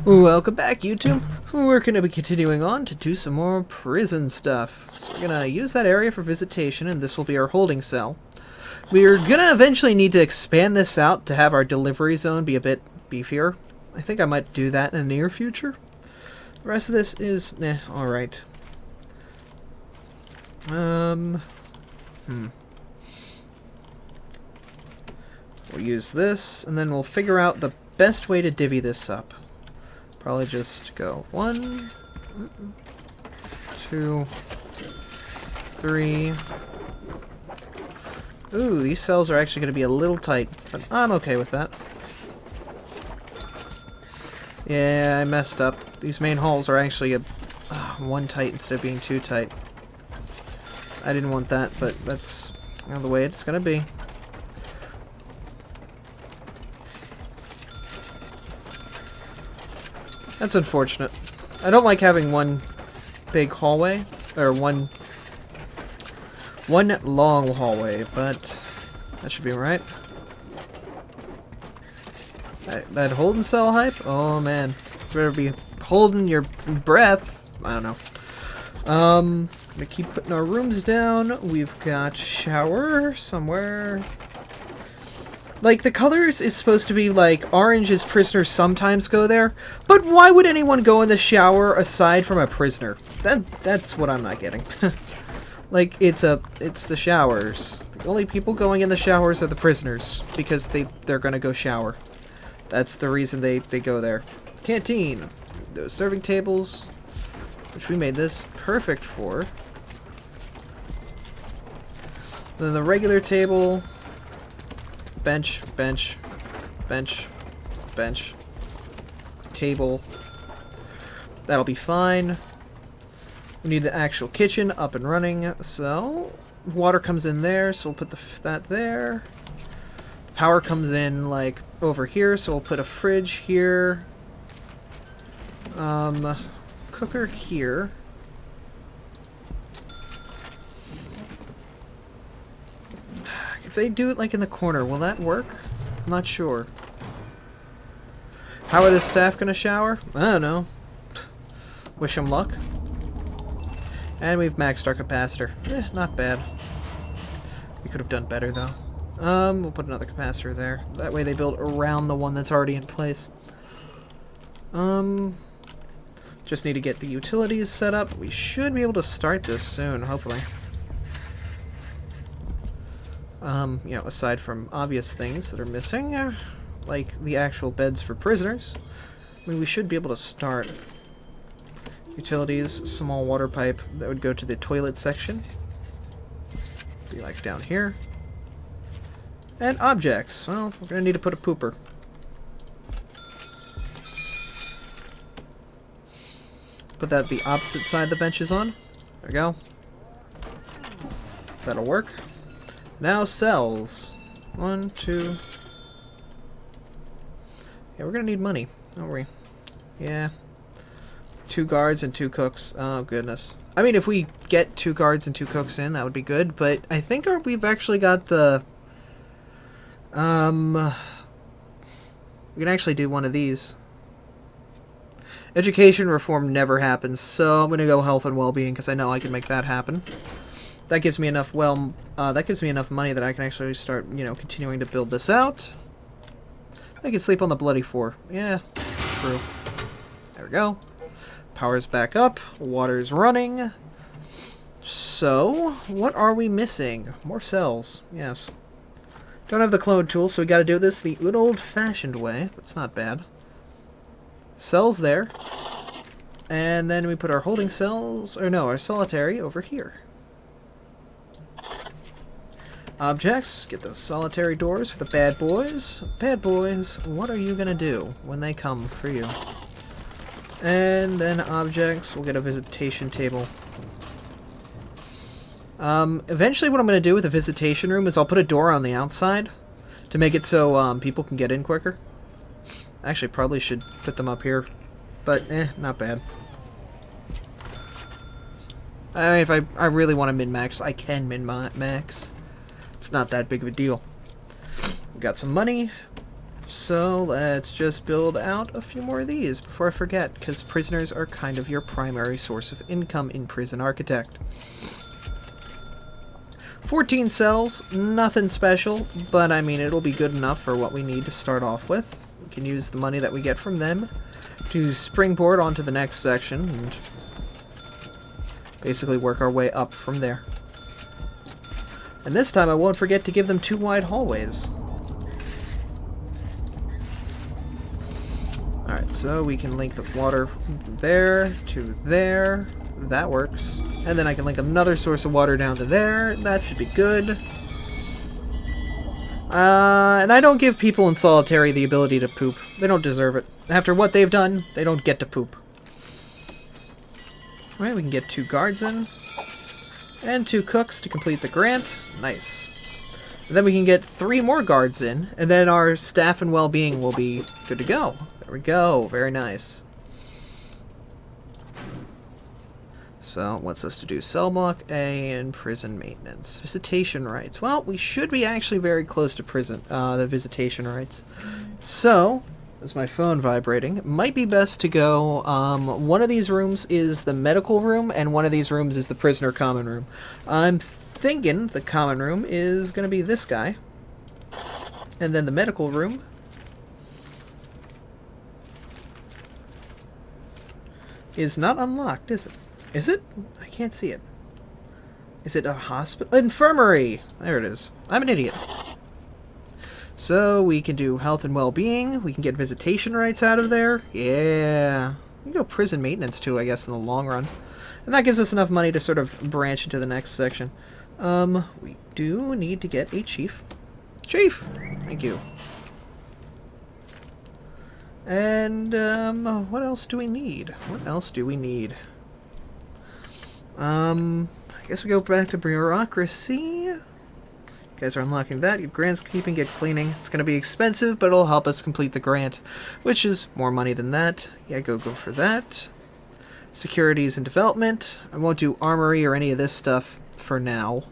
Welcome back, YouTube. We're going to be continuing on to do some more prison stuff. So we're going to use that area for visitation, and this will be our holding cell. We're going to eventually need to expand this out to have our delivery zone be a bit beefier. I think I might do that in the near future. The rest of this is, alright. We'll use this, and then we'll figure out the best way to divvy this up. Probably just go 1, 2, 3. Ooh, these cells are actually going to be a little tight, but I'm okay with that. Yeah, I messed up. These main halls are actually one tight instead of being 2 tight. I didn't want that, but that's the way it's going to be. That's unfortunate. I don't like having one big hallway, or one long hallway, but that should be right. That holding cell hype? Oh man, you better be holding your breath. I don't know. Gonna keep putting our rooms down. We've got shower somewhere. Like, the colors is supposed to be like, orange is prisoners sometimes go there, but why would anyone go in the shower aside from a prisoner? That's what I'm not getting. Like, it's the showers. The only people going in the showers are the prisoners, because they're gonna go shower. That's the reason they go there. Canteen. Those serving tables, which we made this perfect for. Then the regular table. Bench, bench, bench, bench, table. That'll be fine. We need the actual kitchen up and running, so water comes in there, so we'll put that there. Power comes in like over here, so we'll put a fridge here. Cooker here. If they do it like in the corner, will that work? I'm not sure. How are the staff gonna shower? I don't know. Wish them luck. And we've maxed our capacitor. Not bad. We could have done better though. We'll put another capacitor there. That way they build around the one that's already in place. Just need to get the utilities set up. We should be able to start this soon, hopefully. You know, aside from obvious things that are missing, like the actual beds for prisoners, I mean, we should be able to start. Utilities, small water pipe that would go to the toilet section. Be like down here. And objects. Well, we're gonna need to put a pooper. Put that the opposite side the bench is on. There we go. That'll work. Now cells. 1, 2. Yeah, we're gonna need money, aren't we? Yeah. 2 guards and 2 cooks. Oh goodness. I mean, if we get 2 guards and 2 cooks in, that would be good. But I think we've actually got the. We can actually do one of these. Education reform never happens, so I'm gonna go health and well-being because I know I can make that happen. That gives me enough that gives me enough money that I can actually start, you know, continuing to build this out. I can sleep on the bloody floor. Yeah, true. There we go. Power's back up. Water's running. So, what are we missing? More cells. Yes. Don't have the clone tool, so we gotta do this the good old-fashioned way. It's not bad. Cells there. And then we put our holding cells, or no, our solitary over here. Objects, get those solitary doors for the bad boys. Bad boys, what are you gonna do when they come for you? And then objects, we'll get a visitation table. Eventually what I'm gonna do with the visitation room is I'll put a door on the outside to make it so people can get in quicker. Actually, probably should put them up here, but not bad. I mean, if I really want to min-max, I can min-max. It's not that big of a deal. We got some money. So let's just build out a few more of these before I forget, because prisoners are kind of your primary source of income in Prison Architect. 14 cells, nothing special, but I mean it'll be good enough for what we need to start off with. We can use the money that we get from them to springboard onto the next section and basically work our way up from there. And this time I won't forget to give them 2 wide hallways. Alright, so we can link the water from there to there. That works. And then I can link another source of water down to there. That should be good. And I don't give people in solitary the ability to poop. They don't deserve it. After what they've done, they don't get to poop. Alright, we can get 2 guards in. And 2 cooks to complete the grant. Nice. And then we can get 3 more guards in, and then our staff and well-being will be good to go. There we go. Very nice. So, it wants us to do cell block A and prison maintenance. Visitation rights. Well, we should be actually very close to prison, the visitation rights. So, is my phone vibrating? It might be best to go, one of these rooms is the medical room, and one of these rooms is the prisoner common room. I'm thinking the common room is going to be this guy. And then the medical room is not unlocked, is it? Is it? I can't see it. Is it a hospital? Infirmary! There it is. I'm an idiot. So we can do health and well-being. We can get visitation rights out of there. Yeah. We can go prison maintenance too, I guess, in the long run. And that gives us enough money to sort of branch into the next section. We do need to get a chief. Chief! Thank you. And, what else do we need? What else do we need? I guess we go back to bureaucracy. You guys are unlocking that. Get grants keeping, get cleaning. It's going to be expensive, but it'll help us complete the grant, which is more money than that. Yeah, go for that. Securities and development. I won't do armory or any of this stuff for now.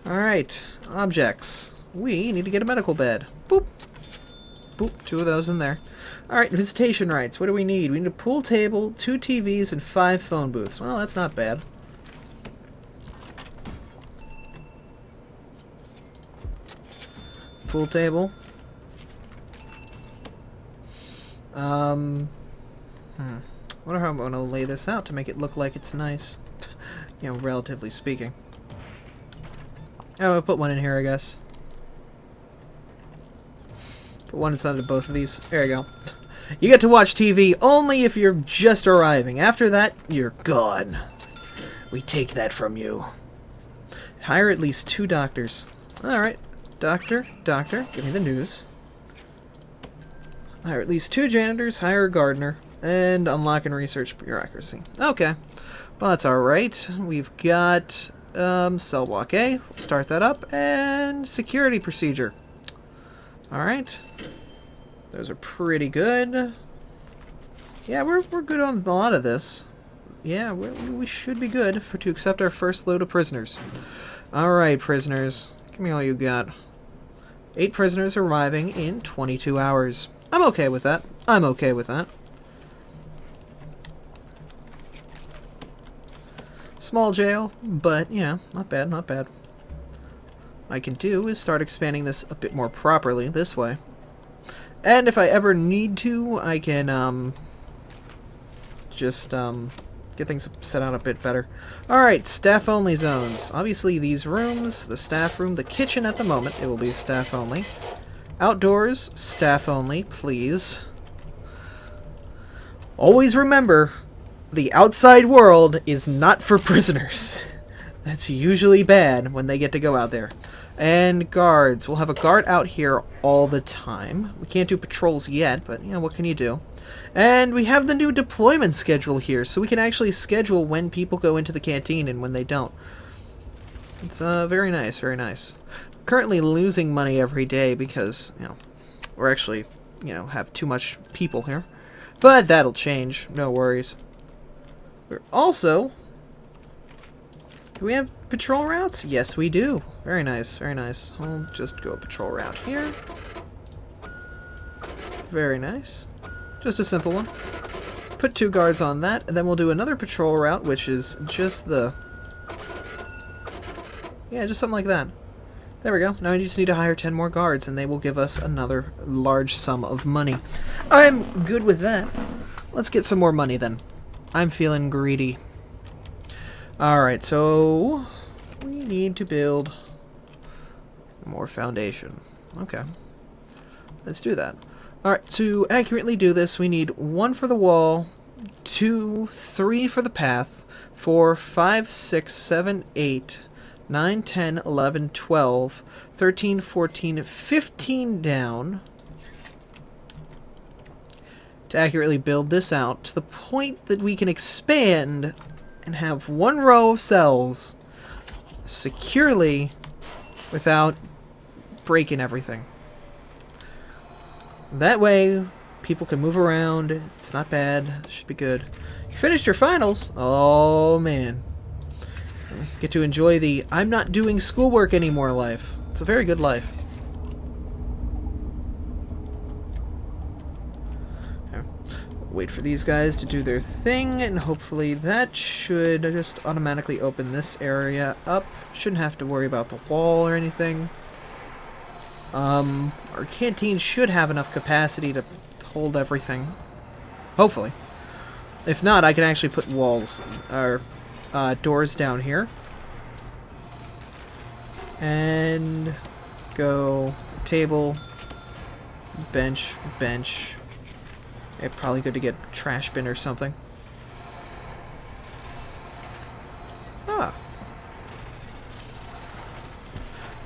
Alright, objects. We need to get a medical bed. Boop. Boop, 2 of those in there. Alright, visitation rights. What do we need? We need a pool table, 2 TVs, and 5 phone booths. Well, that's not bad. Pool table. Wonder how I'm going to lay this out to make it look like it's nice. You know, relatively speaking. Oh, I'll put one in here, I guess. Put one inside of both of these. There you go. You get to watch TV only if you're just arriving. After that, you're gone. We take that from you. Hire at least 2 doctors. Alright. Doctor, give me the news. Hire at least 2 janitors, hire a gardener, and unlock and research bureaucracy. Okay. Well, that's alright. We've got cell block A. We'll start that up. And security procedure. Alright. Those are pretty good. Yeah, we're good on a lot of this. Yeah, we should be good to accept our first load of prisoners. Alright, prisoners. Give me all you got. 8 prisoners arriving in 22 hours. I'm okay with that. I'm okay with that. Small jail, but, you know, not bad, not bad. What I can do is start expanding this a bit more properly this way. And if I ever need to, I can, just, get things set out a bit better. Alright, staff-only zones. Obviously, these rooms, the staff room, the kitchen at the moment, it will be staff-only. Outdoors, staff-only, please. Always remember, the outside world is not for prisoners. That's usually bad when they get to go out there. And guards. We'll have a guard out here all the time. We can't do patrols yet, but, you know, what can you do? And we have the new deployment schedule here, so we can actually schedule when people go into the canteen and when they don't. It's very nice, very nice. Currently losing money every day because, you know, we're actually, you know, have too much people here. But that'll change, no worries. We're also... Do we have patrol routes? Yes, we do. Very nice, very nice. I'll just go a patrol route here. Very nice. Just a simple one. Put 2 guards on that, and then we'll do another patrol route, which is just the... yeah, just something like that. There we go. Now we just need to hire 10 more guards, and they will give us another large sum of money. I'm good with that. Let's get some more money, then. I'm feeling greedy. Alright, so... we need to build more foundation. Okay. Let's do that. Alright, to accurately do this, we need 1 for the wall, 2, 3 for the path, 4, 5, 6, 7, 8, 9, 10, 11, 12, 13, 14, 15 down to accurately build this out to the point that we can expand and have 1 row of cells securely without breaking everything. That way, people can move around. It's not bad. It should be good. You finished your finals? Oh, man. Get to enjoy the I'm not doing schoolwork anymore life. It's a very good life. Wait for these guys to do their thing, and hopefully that should just automatically open this area up. Shouldn't have to worry about the wall or anything. Our canteen should have enough capacity to hold everything. Hopefully. If not, I can actually put walls or doors down here. And go table, bench, bench. Yeah, probably good to get a trash bin or something. Ah.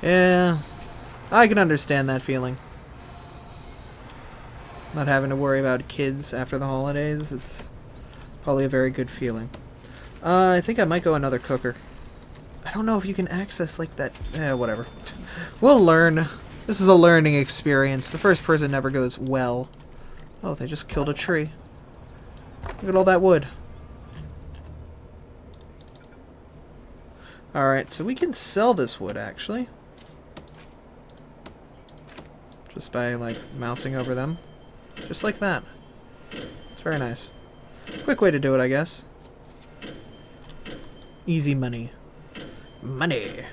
Yeah. I can understand that feeling. Not having to worry about kids after the holidays. It's probably a very good feeling. I think I might go another cooker. I don't know if you can access like that. Whatever. We'll learn. This is a learning experience. The first person never goes well. Oh, they just killed a tree. Look at all that wood. Alright, so we can sell this wood, actually. Just by, like, mousing over them. Just like that. It's very nice. Quick way to do it, I guess. Easy money. Money!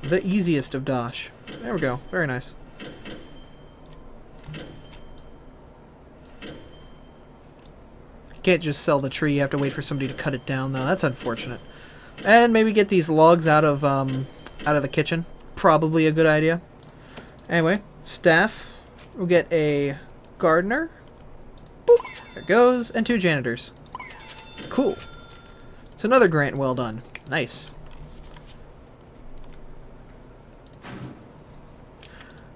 The easiest of dosh. There we go. Very nice. You can't just sell the tree. You have to wait for somebody to cut it down, though. That's unfortunate. And maybe get these logs out of the kitchen. Probably a good idea. Anyway, staff. We'll get a gardener. Boop. There it goes. And 2 janitors. Cool. It's another grant well done. Nice.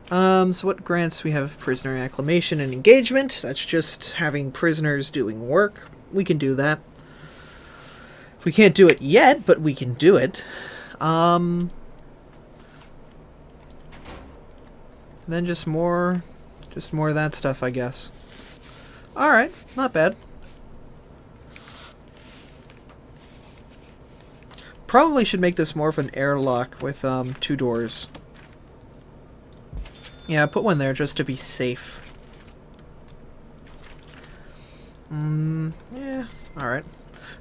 So what grants? We have prisoner acclimation and engagement. That's just having prisoners doing work. We can do that. We can't do it yet, but we can do it. And then just more of that stuff, I guess. Alright, not bad. Probably should make this more of an airlock with 2 doors. Yeah, put one there just to be safe. Yeah, alright.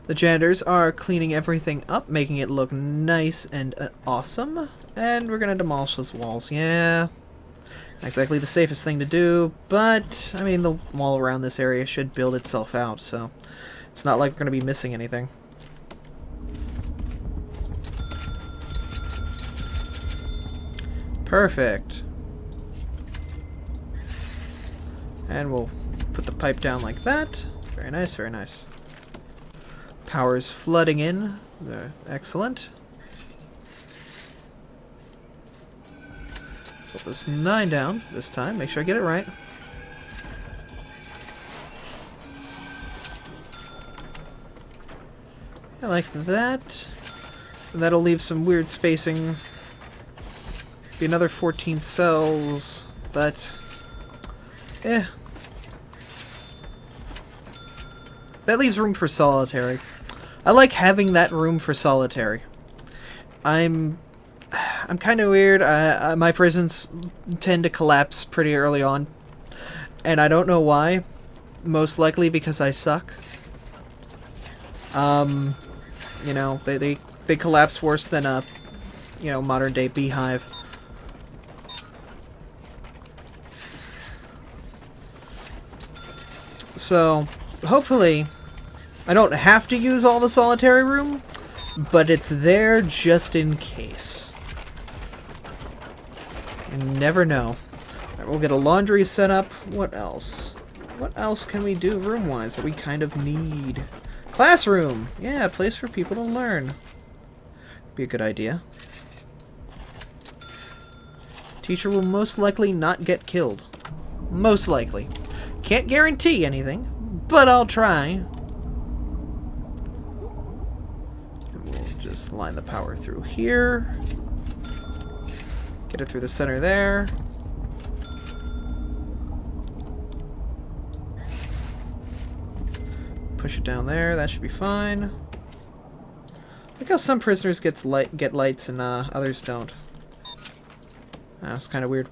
The janitors are cleaning everything up, making it look nice and awesome. And we're gonna demolish those walls. Yeah, not exactly the safest thing to do, but, I mean, the wall around this area should build itself out, so it's not like we're gonna be missing anything. Perfect. And we'll put the pipe down like that. Very nice, very nice. Power's flooding in. Excellent. Put this 9 down this time. Make sure I get it right. I like that. And that'll leave some weird spacing. Be another 14 cells, but yeah. That leaves room for solitary. I like having that room for solitary. I I'm kind of weird. My prisons tend to collapse pretty early on, and I don't know why. Most likely because I suck. You know, they collapse worse than a, you know, modern day beehive. So, hopefully, I don't have to use all the solitary room, but it's there just in case. You never know. Alright, we'll get a laundry set up. What else? What else can we do room-wise that we kind of need? Classroom! Yeah, a place for people to learn. Be a good idea. Teacher will most likely not get killed. Most likely. Can't guarantee anything, but I'll try. And we'll just line the power through here. Get it through the center there. Push it down there. That should be fine. Look how some prisoners get lights and others don't. That's kind of weird.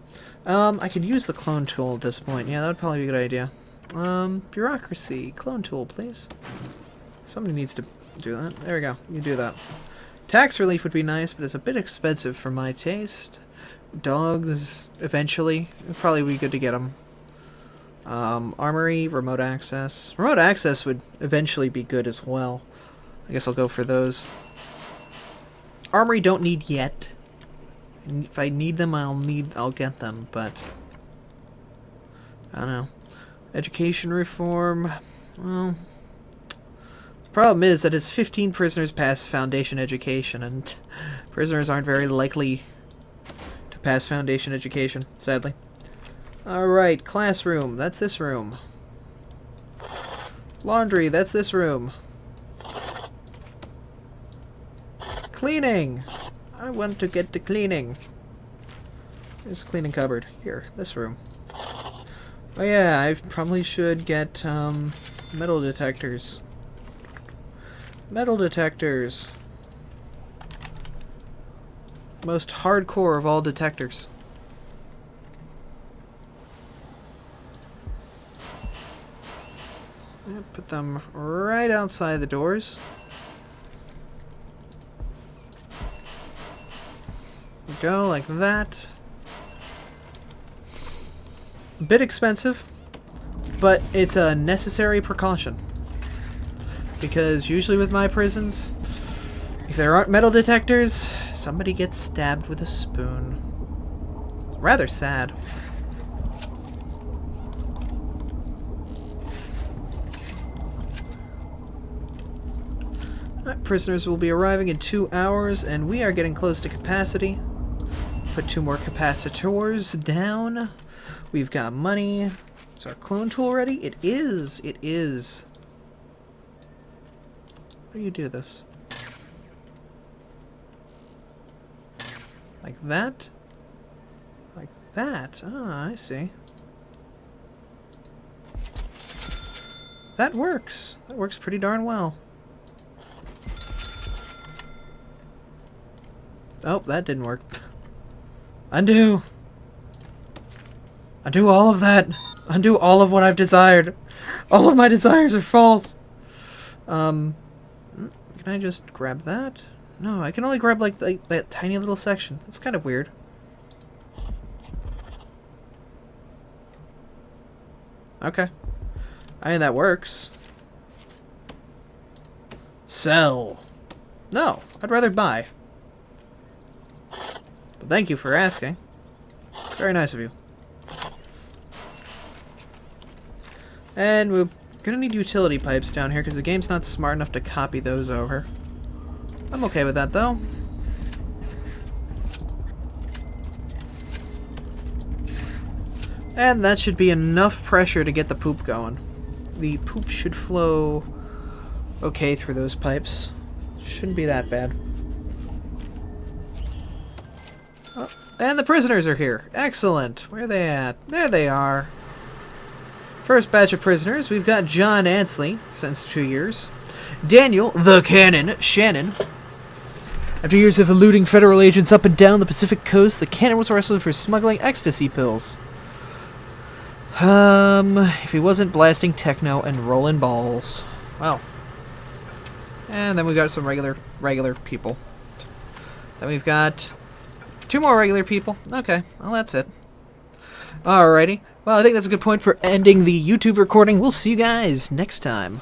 I could use the clone tool at this point. Yeah, that would probably be a good idea. Bureaucracy. Clone tool, please. Somebody needs to do that. There we go. You do that. Tax relief would be nice, but it's a bit expensive for my taste. Dogs, eventually. It'd probably be good to get them. Armory, remote access. Remote access would eventually be good as well. I guess I'll go for those. Armory don't need yet. If I need them, I'll get them, but I don't know. Education reform. Well, the problem is that as 15 prisoners pass foundation education, and prisoners aren't very likely to pass foundation education, sadly. Alright, classroom. That's this room. Laundry. That's this room. Cleaning. I want to get to cleaning. There's a cleaning cupboard. Here, this room. Oh yeah, I probably should get metal detectors. Metal detectors. Most hardcore of all detectors. Put them right outside the doors. Go like that. A bit expensive, but it's a necessary precaution. Because usually with my prisons, if there aren't metal detectors, somebody gets stabbed with a spoon. Rather sad. Prisoners will be arriving in 2 hours, and we are getting close to capacity. Put 2 more capacitors down. We've got money. Is our clone tool ready? It is. It is. How do you do this? Like that? Like that? Ah, I see. That works. That works pretty darn well. Oh, that didn't work. Undo! Undo all of that! Undo all of what I've desired! All of my desires are false! Can I just grab that? No, I can only grab like that tiny little section. That's kind of weird. Okay. I mean, that works. Sell! No, I'd rather buy. But thank you for asking. Very nice of you. And we're gonna need utility pipes down here because the game's not smart enough to copy those over. I'm okay with that though. And that should be enough pressure to get the poop going. The poop should flow okay through those pipes. Shouldn't be that bad. Oh, and the prisoners are here. Excellent. Where are they at? There they are. First batch of prisoners. We've got John Ansley, sentenced to 2 years. Daniel, the Cannon, Shannon. After years of eluding federal agents up and down the Pacific coast, the Cannon was arrested for smuggling ecstasy pills. If he wasn't blasting techno and rolling balls. Well. And then we got some regular people. Then we've got 2 more regular people. Okay, well that's it. Alrighty. Well, I think that's a good point for ending the YouTube recording. We'll see you guys next time.